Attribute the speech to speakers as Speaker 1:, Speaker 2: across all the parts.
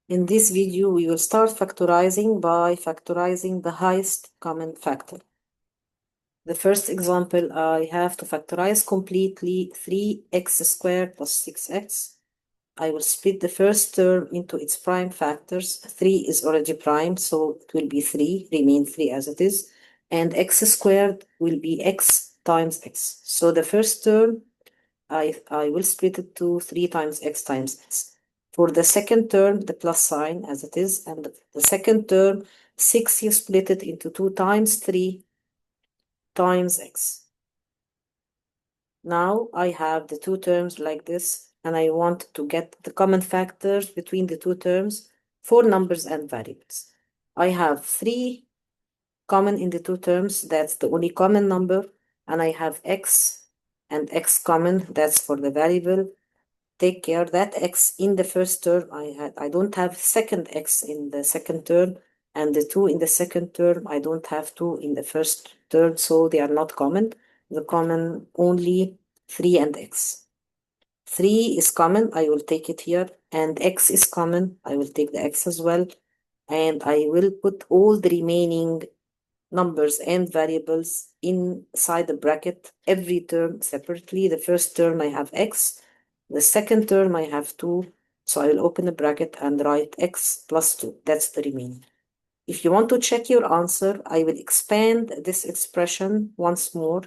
Speaker 1: In this video, we will start factorizing by factorizing the highest common factor. The first example, I have to factorize completely 3x squared plus 6x. I will split the first term into its prime factors. 3 is already prime, so it will be 3, remain 3 as it is. And x squared will be x times x. So the first term, I will split it to 3 times x times x. For the second term, the plus sign as it is, and the second term, 6, you split it into 2 times 3 times x. Now I have the two terms like this, and I want to get the common factors between the two terms for numbers and variables. I have 3 common in the two terms, that's the only common number, and I have x and x common, that's for the variable. Take care that x in the first term, I don't have second x in the second term, and the 2 in the second term, I don't have 2 in the first term, so they are not common. The common only 3 and x. 3 is common, I will take it here, and x is common, I will take the x as well, and I will put all the remaining numbers and variables inside the bracket, every term separately. The first term I have x, the second term I have 2, so I will open the bracket and write x plus 2. That's the remaining. If you want to check your answer, I will expand this expression once more.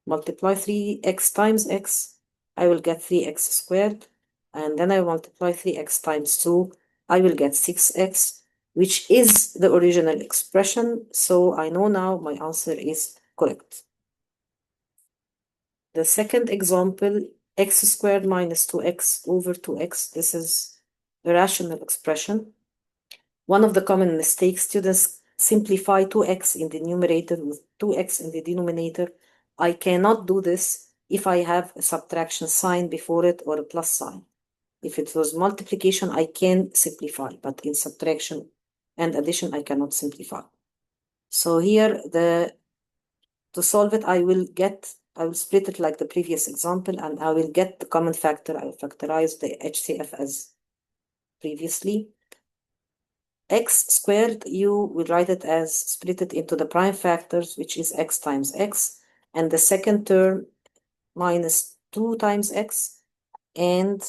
Speaker 1: Multiply 3x times x, I will get 3x squared, and then I multiply 3x times 2, I will get 6x, which is the original expression, so I know now my answer is correct. The second example, x squared minus 2x over 2x, this is a rational expression. One of the common mistakes, students simplify 2x in the numerator with 2x in the denominator. I cannot do this if I have a subtraction sign before it or a plus sign. If it was multiplication, I can simplify, but in subtraction and addition, I cannot simplify. So here, to solve it, I will split it like the previous example, and I will get the common factor. I will factorize the HCF as previously. X squared, you will write it as split it into the prime factors, which is x times x, and the second term minus 2 times x, and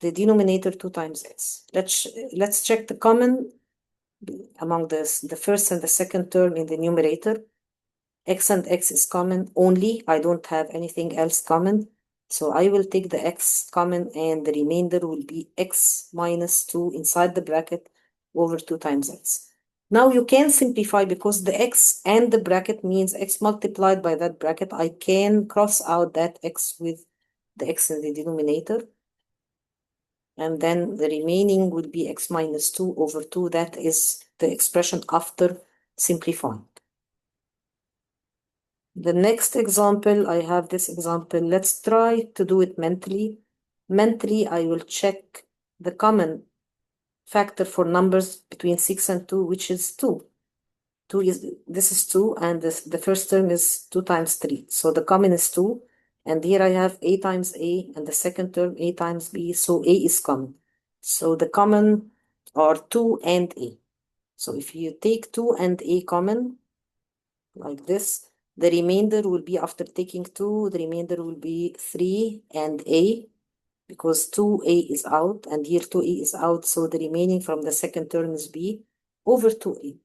Speaker 1: the denominator 2 times x. Let's check the common among the first and the second term in the numerator. X and x is common only. I don't have anything else common. So I will take the x common, and the remainder will be x minus 2 inside the bracket over 2 times x. Now you can simplify because the x and the bracket means x multiplied by that bracket. I can cross out that x with the x in the denominator. And then the remaining will be x minus 2 over 2. That is the expression after simplifying. The next example, I have this example. Let's try to do it mentally. Mentally, I will check the common factor for numbers between 6 and 2, which is 2. This is 2, and the first term is 2 times 3. So the common is 2, and here I have a times a, and the second term a times b, so a is common. So the common are 2 and a. So if you take 2 and a common, like this, the remainder will be, after taking 2, the remainder will be 3 and a, because 2a is out, and here 2a is out, so the remaining from the second term is b over 2a.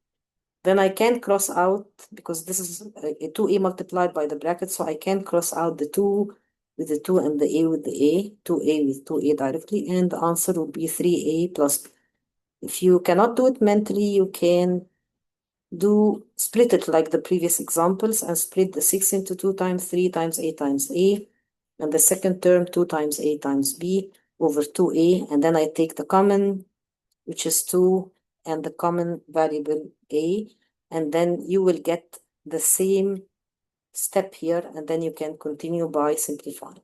Speaker 1: Then I can cross out, because this is a 2a multiplied by the bracket, so I can cross out the 2 with the 2 and the a with the a, 2a with 2a directly, and the answer will be 3a plus b. If you cannot do it mentally, you can split it like the previous examples and split the 6 into 2 times 3 times a times a, and the second term 2 times a times b over 2a, and then I take the common, which is 2, and the common variable a, and then you will get the same step here, and then you can continue by simplifying.